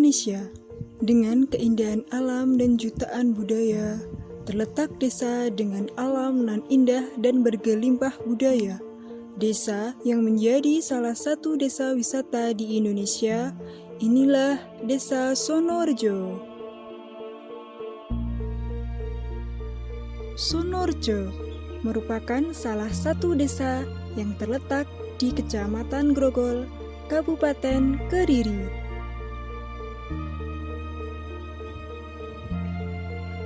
Indonesia. Dengan keindahan alam dan jutaan budaya, terletak desa dengan alam nan indah dan bergelimpah budaya. Desa yang menjadi salah satu desa wisata di Indonesia, inilah Desa Sonorejo. Sonorejo merupakan salah satu desa yang terletak di Kecamatan Grogol, Kabupaten Kediri.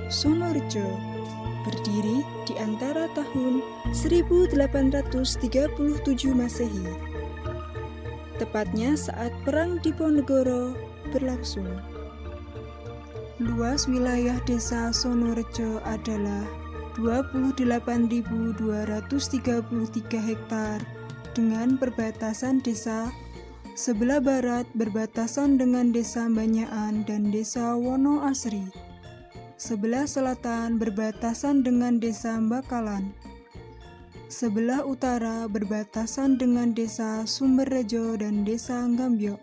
Sonorejo berdiri di antara tahun 1837 Masehi, tepatnya saat Perang Diponegoro berlangsung. Luas wilayah Desa Sonorejo adalah 28.233 hektar dengan perbatasan desa sebelah barat berbatasan dengan Desa Banyaan dan Desa Wonoasri. Sebelah selatan berbatasan dengan Desa Bakalan. Sebelah utara berbatasan dengan Desa Sumberrejo dan Desa Gambyok.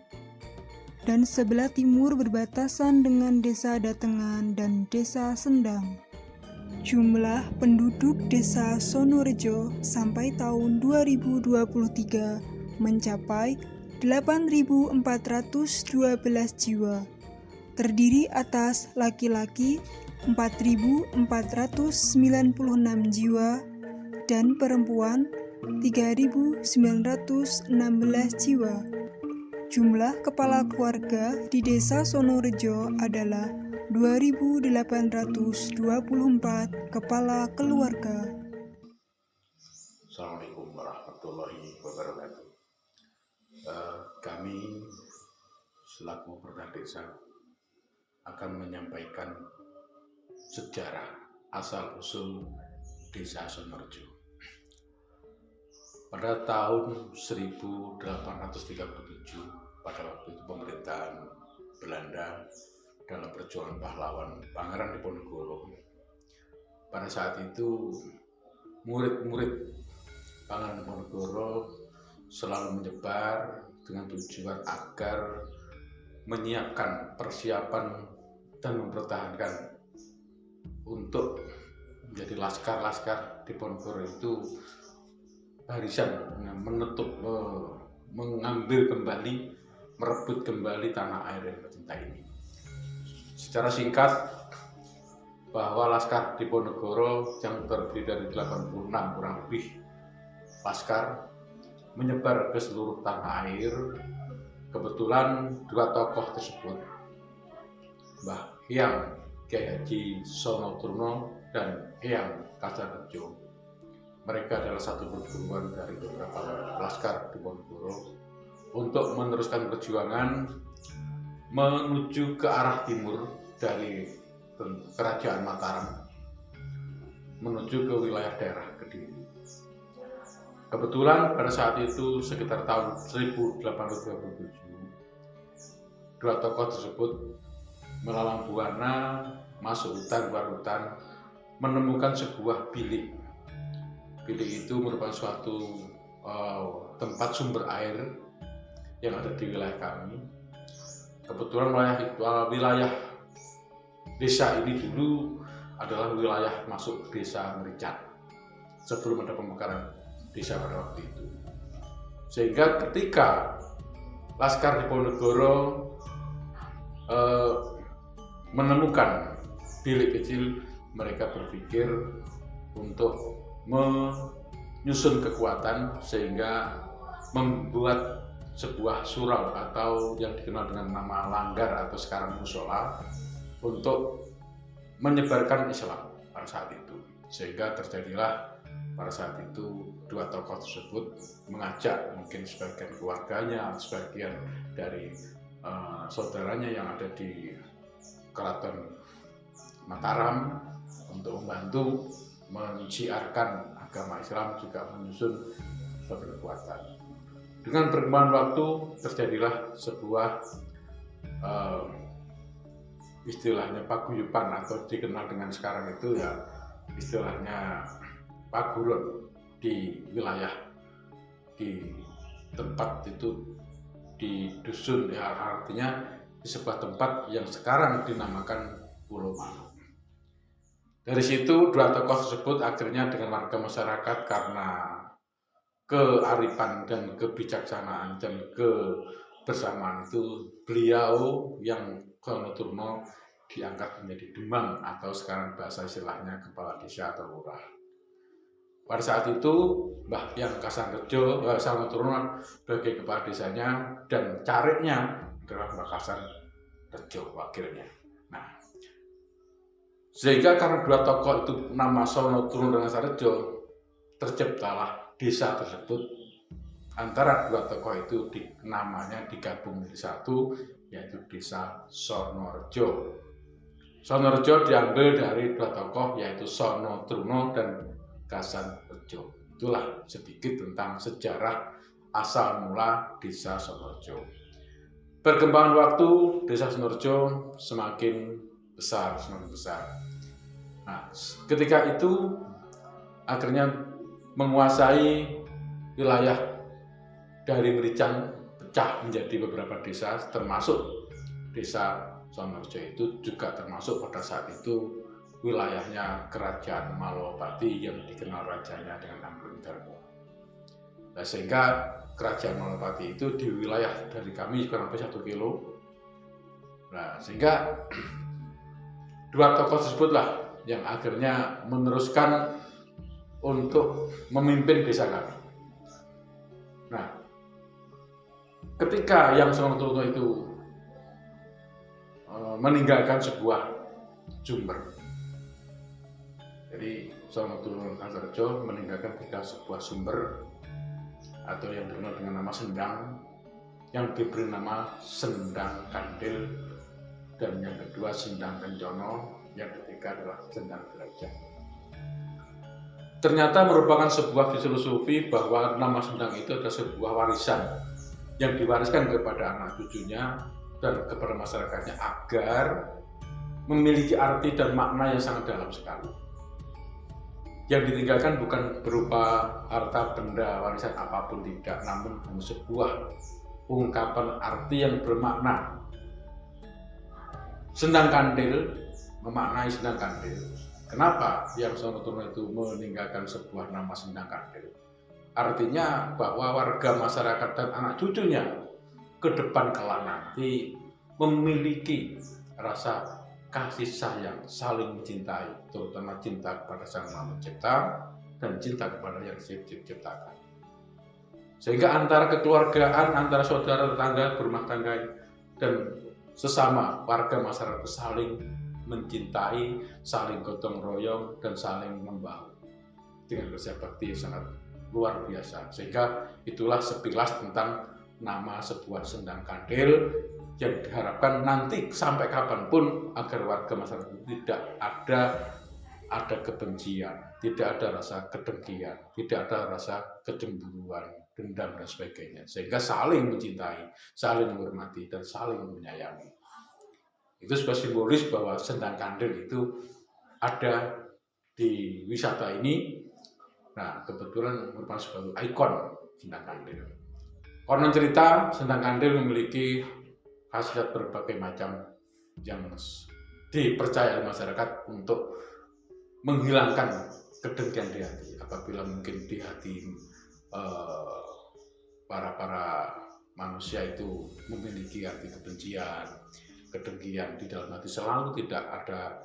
Dan sebelah timur berbatasan dengan Desa Datengan dan Desa Sendang. Jumlah penduduk Desa Sonorejo sampai tahun 2023 mencapai 8.412 jiwa, terdiri atas laki-laki 4.496 jiwa dan perempuan 3.916 jiwa. Jumlah kepala keluarga di Desa Sonorejo adalah 2.824 kepala keluarga. Assalamualaikum warahmatullahi wabarakatuh. Kami selaku pemerintah desa akan menyampaikan sejarah asal-usul Desa Sonorejo. Pada tahun 1837, pada waktu itu pemerintahan Belanda dalam perjuangan pahlawan Pangeran Diponegoro. Pada saat itu murid-murid Pangeran Diponegoro selalu menyebar dengan tujuan agar menyiapkan persiapan dan mempertahankan untuk menjadi laskar-laskar Diponegoro itu barisan menutup, mengambil kembali, merebut kembali tanah air yang tercinta ini. Secara singkat, bahwa Laskar Diponegoro yang terdiri dari 86 kurang lebih laskar menyebar ke seluruh tanah air. Kebetulan dua tokoh tersebut, Mbah Hyang Kyai Haji Sonoturno dan Eyang Kasarrejo, mereka adalah satu perguruan dari beberapa laskar Diponegoro untuk meneruskan perjuangan menuju ke arah timur dari Kerajaan Mataram menuju ke wilayah daerah Kediri. Kebetulan pada saat itu sekitar tahun 1827, dua tokoh tersebut melalang buana masuk hutan, luar hutan, menemukan sebuah bilik. Bilik itu merupakan suatu tempat sumber air yang ada di wilayah kami. Kebetulan wilayah desa ini dulu adalah wilayah masuk Desa Mericat sebelum ada pemekaran desa pada waktu itu. Sehingga ketika Laskar Diponegoro menemukan bilik kecil, mereka berpikir untuk menyusun kekuatan sehingga membuat sebuah surau atau yang dikenal dengan nama langgar atau sekarang musola untuk menyebarkan Islam pada saat itu. Sehingga terjadilah pada saat itu dua tokoh tersebut mengajak mungkin sebagian keluarganya, sebagian dari saudaranya yang ada di Keraton Mataram untuk membantu menciarkan agama Islam, juga menyusun suatu kekuatan. Dengan perkembangan waktu terjadilah sebuah istilahnya paguyuban atau dikenal dengan sekarang itu ya istilahnya paguron di wilayah di tempat itu, di dusun ya, artinya di sebuah tempat yang sekarang dinamakan Pulau Manuk. Dari situ dua tokoh tersebut akhirnya dengan warga masyarakat karena kearifan dan kebijaksanaan dan kebersamaan itu, beliau yang Sonoturno diangkat menjadi Demang atau sekarang bahasa istilahnya kepala desa atau lurah. Pada saat itu Mbah Hyang Kasanrejo Sonoturno sebagai kepala desanya dan careknya adalah Mbah Kasanrejo wakilnya. Nah, sehingga karena dua tokoh itu nama Sonoturno dan Kasanrejo, terciptalah desa tersebut. Antara dua tokoh itu namanya digabung menjadi satu, yaitu Desa Sonorejo. Sonorejo diambil dari dua tokoh yaitu Sonoturno dan Kasanrejo. Itulah sedikit tentang sejarah asal mula Desa Sonorejo. Perkembangan waktu Desa Sonorejo semakin besar. Nah, ketika itu akhirnya menguasai wilayah dari Merican, pecah menjadi beberapa desa, termasuk Desa Sonorejo itu juga termasuk pada saat itu wilayahnya Kerajaan Malopati yang dikenal rajanya dengan Amrutdarmo. Nah, sehingga Kerajaan Malopati itu di wilayah dari kami kurang lebih 1 kilo. Nah, sehingga dua tokoh tersebutlah yang akhirnya meneruskan untuk memimpin desa kami. Nah, ketika yang Sonoturno itu meninggalkan sebuah sumber, jadi Sonoturno dan Kasanrejo meninggalkan sebuah sumber atau yang dikenal dengan nama Sendang, yang diberi nama Sendang Kandil, dan yang kedua Sendang Kencono, yang ketiga adalah Sendang Derajat. Ternyata merupakan sebuah filosofi bahwa nama Sendang itu adalah sebuah warisan yang diwariskan kepada anak cucunya dan kepada masyarakatnya agar memiliki arti dan makna yang sangat dalam sekali. Yang ditinggalkan bukan berupa harta benda warisan apapun, tidak, namun sebuah ungkapan arti yang bermakna. Sendang Kandil memaknai Sendang Kandil. Kenapa yang Sonoturno itu meninggalkan sebuah nama Sendang Kandil? Artinya bahwa warga masyarakat dan anak cucunya ke depan kelak nanti memiliki rasa kasih sayang, saling mencintai, terutama cinta kepada Sang Maha Pencipta dan cinta kepada yang diciptakan. Sehingga antara kekeluargaan, antara saudara tetangga, berumah tangga dan sesama warga masyarakat saling mencintai, saling gotong royong dan saling membahu dengan kerja bakti yang sangat luar biasa. Sehingga itulah sekilas tentang nama sebuah Sendang Kandil yang diharapkan nanti sampai kapanpun agar warga masyarakat tidak ada kebencian, tidak ada rasa kedengkian, tidak ada rasa kecemburuan, dendam dan sebagainya, sehingga saling mencintai, saling menghormati dan saling menyayangi. Itu sebuah simbolis bahwa Sendang Kandil itu ada di wisata ini. Nah, kebetulan merupakan sebuah ikon Sendang Kandil. Konon cerita Sendang Kandil memiliki khasiat berbagai macam yang dipercaya masyarakat untuk menghilangkan kedengkian di hati. Apabila mungkin di hati para manusia itu memiliki arti kebencian, kedengkian di dalam hati, selalu tidak ada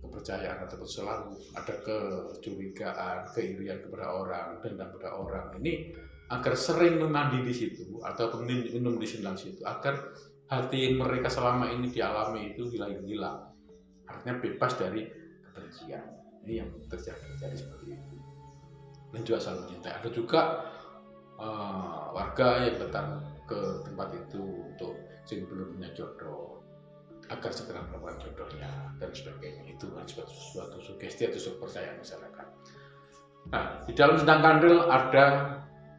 kepercayaan ataupun selalu ada kecurigaan, keirian kepada orang, dendam kepada orang. Ini agar sering memandi di situ atau minum di Sendang situ, agar hati mereka selama ini dialami itu hilang. Artinya bebas dari kebencian. Ini yang terjadi seperti itu. Dan juga saling mencintai. Ada juga warga yang datang ke tempat itu untuk sing belum punya jodoh, agar segera melakukan jodohnya dan sebagainya. Itu suatu sugesti atau suatu percayaan masyarakat. Nah, di dalam Sendang Kandil ada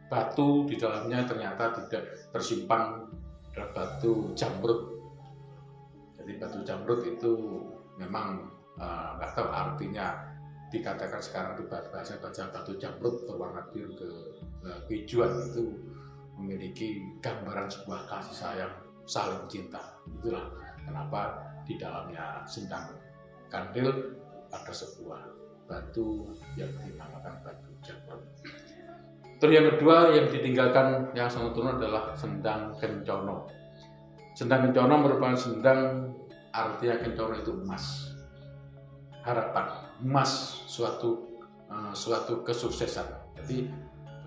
batu, di dalamnya ternyata tidak tersimpan adalah batu jamrut. Jadi batu jamrut itu memang nggak tahu artinya, dikatakan sekarang di bahasa batu jamrut berwarna biru kehijauan itu memiliki gambaran sebuah kasih sayang, saling cinta. Itulah kenapa di dalamnya sendang kandil ada sebuah batu yang dinamakan batu jagon. Terus yang kedua yang ditinggalkan yang sangat turun adalah sendang kencono. Sendang kencono merupakan sendang, artinya kencono itu emas, harapan, emas, suatu kesuksesan. Jadi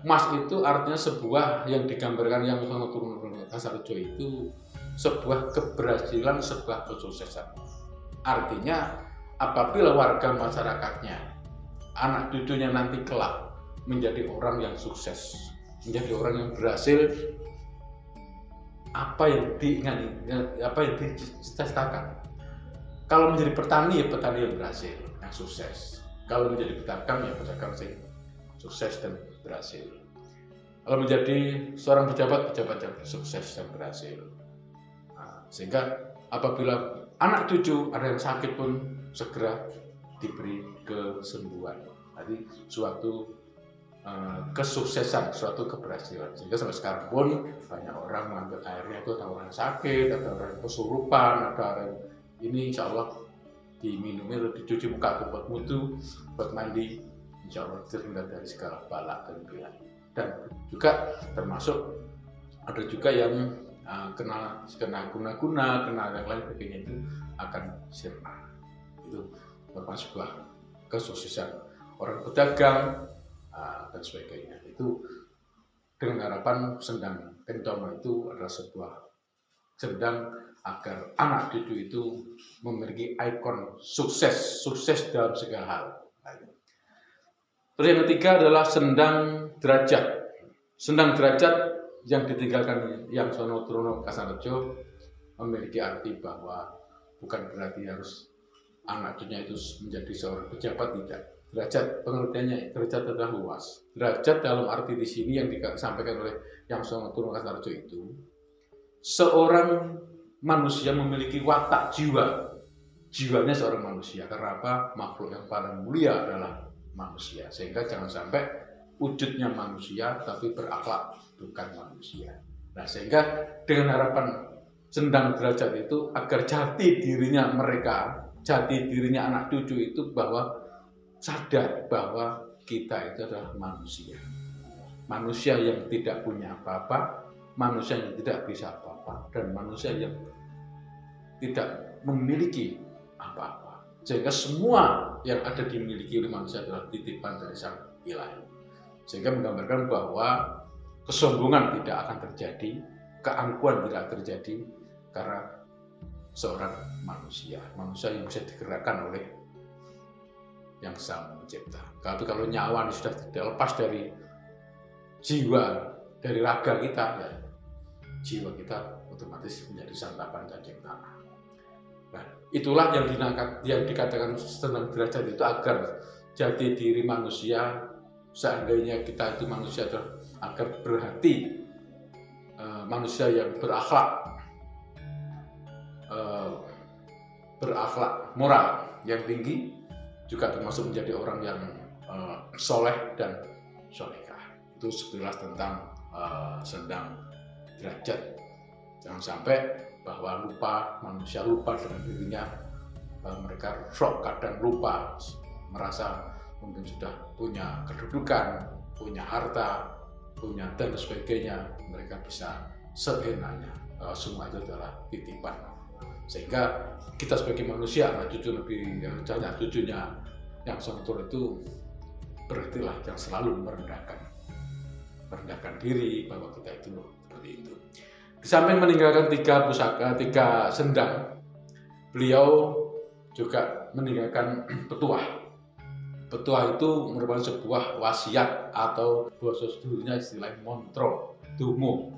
emas itu artinya sebuah yang digambarkan yang sangat turun Kasarjo itu sebuah keberhasilan, sebuah kesuksesan. Artinya apabila warga masyarakatnya, anak cucunya nanti kelak menjadi orang yang sukses, menjadi orang yang berhasil, apa yang dicita-citakan. Kalau menjadi petani, ya petani yang berhasil, yang sukses. Kalau menjadi pedagang, ya pedagang yang sukses dan berhasil. Kalau menjadi seorang pejabat, pejabat yang sukses dan berhasil. Nah, sehingga apabila anak cucu ada yang sakit pun segera diberi kesembuhan. Jadi suatu kesuksesan, suatu keberhasilan. Sehingga sampai sekarang pun banyak orang mengambil airnya itu, ada orang sakit, ada orang kesurupan, ada orang ini, insya Allah diminumnya atau dicuci muka atau buat wudu, buat mandi, insya Allah terhindar dari segala bala dan bila. Dan juga termasuk ada juga yang kena guna-guna, kena yang lain sebagainya itu akan sirna. Itu merupakan sebuah kesuksesan orang pedagang dan sebagainya. Itu dengan harapan sendang kencono itu adalah sebuah sendang agar anak cucu itu memiliki ikon sukses dalam segala hal. Terus yang ketiga adalah sendang derajat. Sendang derajat yang ditinggalkan yang Sono Truno Kasarjo memiliki arti bahwa bukan berarti harus anak cucunya itu menjadi seorang pejabat, tidak. Derajat pengertiannya, derajat adalah luas. Derajat dalam arti di sini yang disampaikan oleh yang Sono Truno Kasarjo itu, seorang manusia memiliki watak jiwanya seorang manusia. Karena apa? Makhluk yang paling mulia adalah manusia. Sehingga jangan sampai wujudnya manusia tapi berakhlak bukan manusia. Nah, sehingga dengan harapan sendang derajat itu agar jati dirinya mereka, jati dirinya anak cucu itu bahwa sadar bahwa kita itu adalah manusia. Manusia yang tidak punya apa-apa, manusia yang tidak bisa apa-apa, dan manusia yang tidak memiliki apa-apa. Sehingga semua yang ada dimiliki oleh manusia adalah titipan dari Sang Ilahi. Sehingga menggambarkan bahwa kesombongan tidak akan terjadi, keangkuhan tidak terjadi, karena seorang manusia yang bisa digerakkan oleh yang Sang Pencipta. Tapi kalau nyawa ini sudah tidak lepas dari jiwa, dari raga kita, ya jiwa kita otomatis menjadi santapan cacing tanah. Nah, itulah yang dikatakan sendang derajat itu agar jati diri manusia, seandainya kita itu manusia agar berhati, manusia yang berakhlak moral yang tinggi, juga termasuk menjadi orang yang soleh dan solehah. Itu sekilas tentang sendang derajat. Jangan sampai bahwa manusia lupa dengan dirinya, mereka kadang lupa, merasa mungkin sudah punya kedudukan, punya harta, punya dan sebagainya, mereka bisa seenaknya. Semua itu adalah titipan. Sehingga kita sebagai manusia, anak cucu lebih banyak cucunya yang santun itu berartilah yang selalu merendahkan diri bahwa kita itu seperti itu. Di samping meninggalkan 3 pusaka, 3 sendang, beliau juga meninggalkan petuah. Petuah itu merupakan sebuah wasiat atau bahasa sedulurnya istilah montro dungo.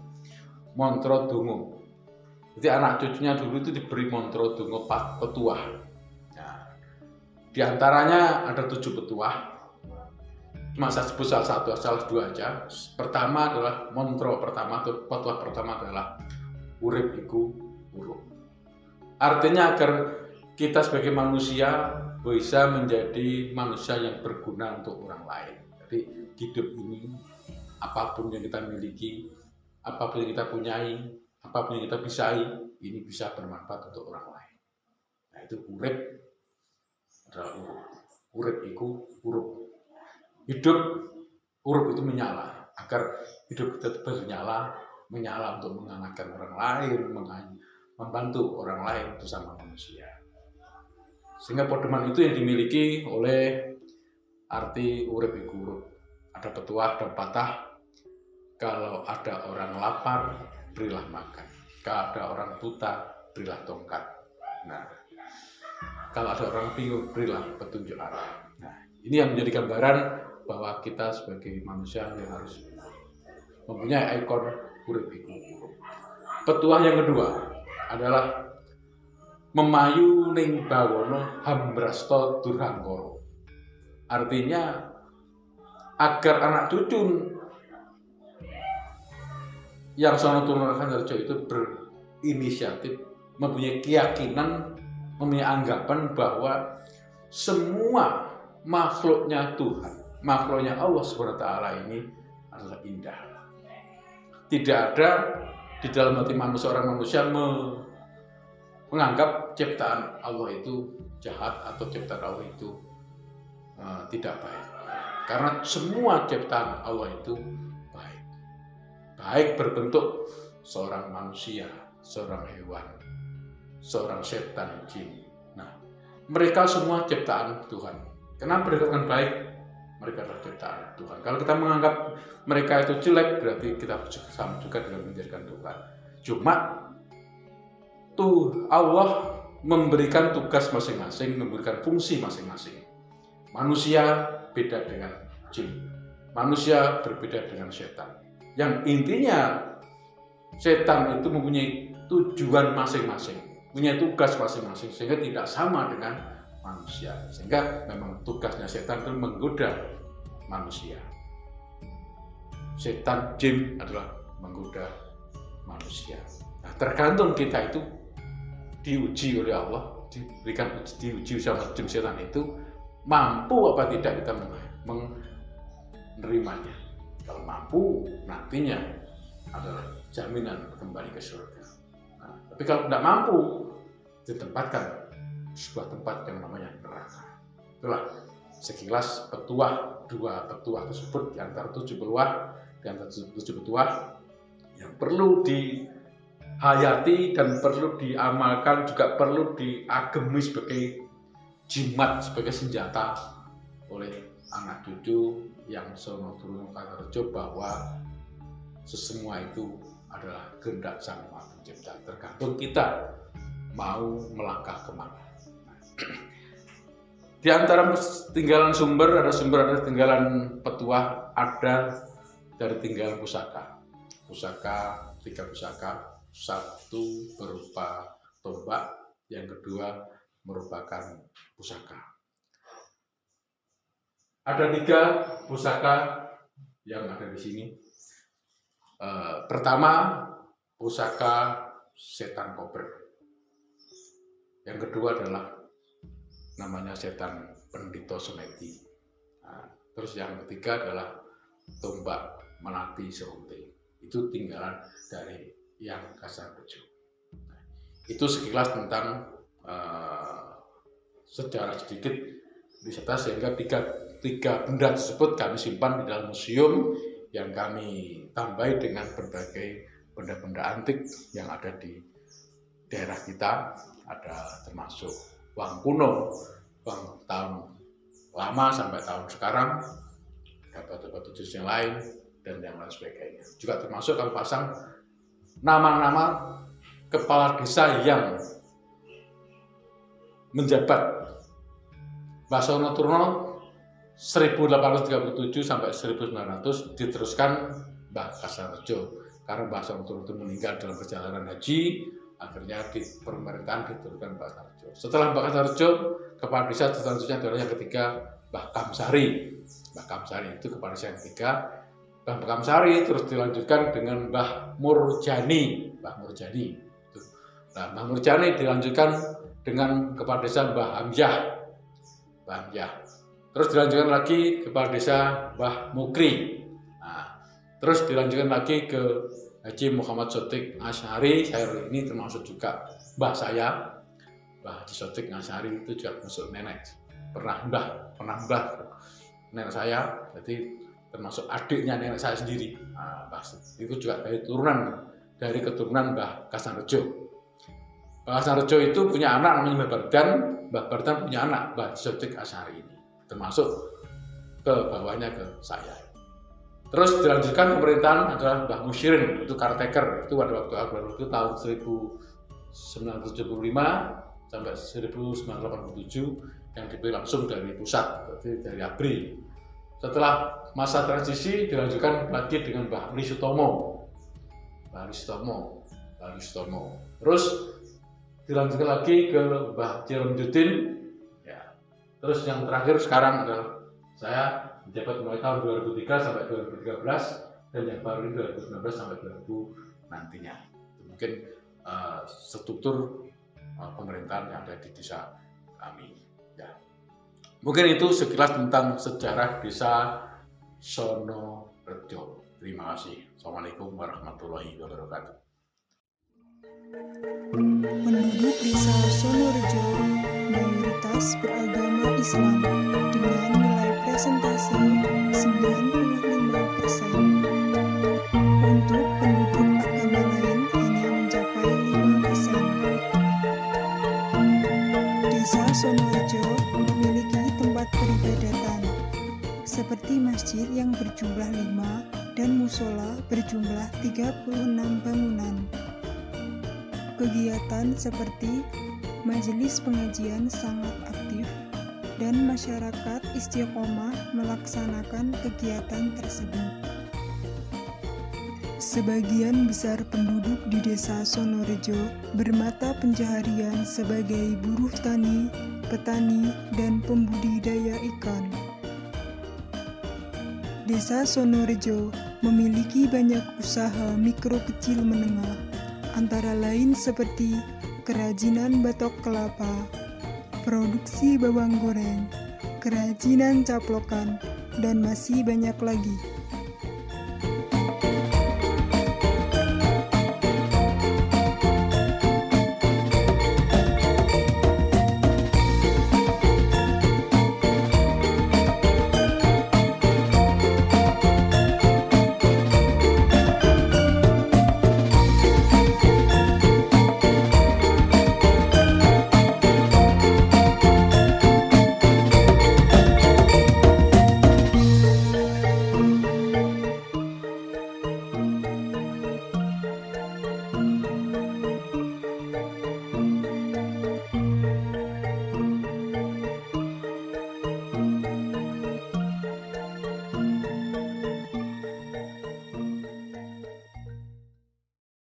Jadi anak cucunya dulu itu diberi montro dungo petuah. Nah, di antaranya ada 7 petuah. Cuma saya sebut salah 2 aja. Pertama adalah montro pertama atau petuah pertama adalah urip iku urip. Artinya agar kita sebagai manusia bisa menjadi manusia yang berguna untuk orang lain. Jadi hidup ini apapun yang kita miliki, apapun yang kita punyai, apapun yang kita bisai, ini bisa bermanfaat untuk orang lain. Nah itu urip adalah urup. Urip itu urup. Hidup, urup itu menyala. Agar hidup kita bernyala, menyala untuk menghangatkan orang lain, membantu orang lain bersama manusia. Sehingga pedoman itu yang dimiliki oleh arti urip iku urup. Ada petuah dan patah, kalau ada orang lapar, berilah makan. Kalau ada orang buta, berilah tongkat. Nah, kalau ada orang bingung, berilah petunjuk arah. Nah, ini yang menjadi gambaran bahwa kita sebagai manusia yang harus mempunyai ikon urip iku urup. Petuah yang kedua adalah memayu ning bawana hambrasta durhangkara. Artinya agar anak cucu yang sono turun Raja itu berinisiatif, mempunyai keyakinan, mempunyai anggapan bahwa semua makhluknya Tuhan, makhluknya Allah SWT ini adalah indah. Tidak ada di dalam hati manusia, orang manusia menganggap ciptaan Allah itu jahat atau ciptaan Allah itu tidak baik. Karena semua ciptaan Allah itu baik. Baik berbentuk seorang manusia, seorang hewan, seorang setan, jin. Nah, mereka semua ciptaan Tuhan. Kenapa dikatakan baik? Mereka adalah ciptaan Tuhan. Kalau kita menganggap mereka itu jelek, berarti kita sama juga dengan menjadikan Tuhan. Cuma Allah memberikan tugas masing-masing, memberikan fungsi masing-masing. Manusia beda dengan jin. Manusia berbeda dengan setan. Yang intinya setan itu mempunyai tujuan masing-masing, punya tugas masing-masing, sehingga tidak sama dengan manusia. Sehingga memang tugasnya setan itu menggoda manusia. Setan jin adalah menggoda manusia. Nah, tergantung kita itu diuji oleh Allah, diuji sama jin setan itu mampu apa tidak kita menerimanya. Kalau mampu, nantinya adalah jaminan kembali ke surga. Nah, tapi kalau tidak mampu, ditempatkan di sebuah tempat yang namanya neraka. Itulah sekilas petuah, dua petuah tersebut di antara 7 petuah, di antara 7 petuah yang perlu dihayati dan perlu diamalkan, juga perlu diagemi sebagai jimat, sebagai senjata oleh anak cucu yang sono turun Kartarjo, bahwa sesemua itu adalah kehendak Sang Maha Pencipta. Tergantung kita mau melangkah kemana. Di antara tinggalan sumber, ada tinggalan petuah, ada dari tinggalan pusaka. Pusaka, 3 pusaka. Satu berupa tombak, yang kedua merupakan pusaka. Ada 3 pusaka yang ada di sini. Pertama, pusaka setan kober. Yang kedua adalah namanya setan Pendito Semeti. Nah, terus yang ketiga adalah tombak Melati Serunte. Itu tinggalan dari yang Kasarbejo. Nah, itu sekilas tentang sejarah sedikit wisata, sehingga tiga benda tersebut kami simpan di dalam museum yang kami tambahi dengan berbagai benda-benda antik yang ada di daerah kita. Ada termasuk uang kuno, uang tahun lama sampai tahun sekarang, ada batu-batu jenis yang lain dan yang lain sebagainya. Juga termasuk kami pasang nama-nama kepala desa yang menjabat. Basono Turno 1837 sampai 1900 diteruskan Mbah Kasarjo, karena Mbah Basono itu meninggal dalam perjalanan haji, akhirnya di pemerintahan diturunkan Mbah Kasarjo. Setelah Mbah Kasarjo, kepala desa selanjutnya adalah yang ketiga Mbah Kamsari. Mbah Kamsari itu kepala desa yang ketiga. Mbah Kamsari terus dilanjutkan dengan Mbah Murjani. Mbah Murjani. Nah, Mbah Murjani dilanjutkan dengan kepala desa Mbah Hamzah. Mbah Hamzah. Terus dilanjutkan lagi kepala desa Mbah Mukri. Nah, terus dilanjutkan lagi ke Haji Muhammad Shodiq Asy'ari. Saya ini termasuk juga mbah saya, Mbah Haji Shodiq Asy'ari itu juga masuk nenek, pernah mbah nenek saya, jadi termasuk adiknya nenek saya sendiri. Nah, itu juga dari keturunan Mbah Kasnarejo. Mbah Kasnarejo itu punya anak namanya Mbah Bardan punya anak Mbah Haji Shodiq Asy'ari ini, termasuk ke bawahnya ke saya. Terus dilanjutkan pemerintahan adalah Mbah Musyirin, itu caretaker, itu pada waktu Akbar itu tahun 1975 sampai 1987 yang dipilih langsung dari pusat, dari ABRI. Setelah masa transisi dilanjutkan lagi dengan Mbah Ali Sutomo. Terus dilanjutkan lagi ke Mbah Jiromudin. Ya. Terus yang terakhir sekarang adalah saya menjabat mulai tahun 2003 sampai 2013 dan yang baru ini 2019 sampai 2000 nantinya. Mungkin struktur pemerintahan yang ada di desa kami. Ya. Mungkin itu sekilas tentang sejarah desa Sonorejo. Terima kasih. Assalamualaikum warahmatullahi wabarakatuh. Penduduk desa Sonorejo mayoritas beragama Islam dengan nilai presentasi 95%. Untuk penduduk agama lain hanya mencapai 5%. Desa Sonorejo memiliki tempat peribadatan seperti masjid yang berjumlah 5 dan musola berjumlah 36 bangunan. Kegiatan seperti majelis pengajian sangat aktif dan masyarakat istiqomah melaksanakan kegiatan tersebut. Sebagian besar penduduk di desa Sonorejo bermata pencaharian sebagai buruh tani, petani, dan pembudidaya ikan. Desa Sonorejo memiliki banyak usaha mikro kecil menengah, antara lain seperti kerajinan batok kelapa, produksi bawang goreng, kerajinan caplokan, dan masih banyak lagi.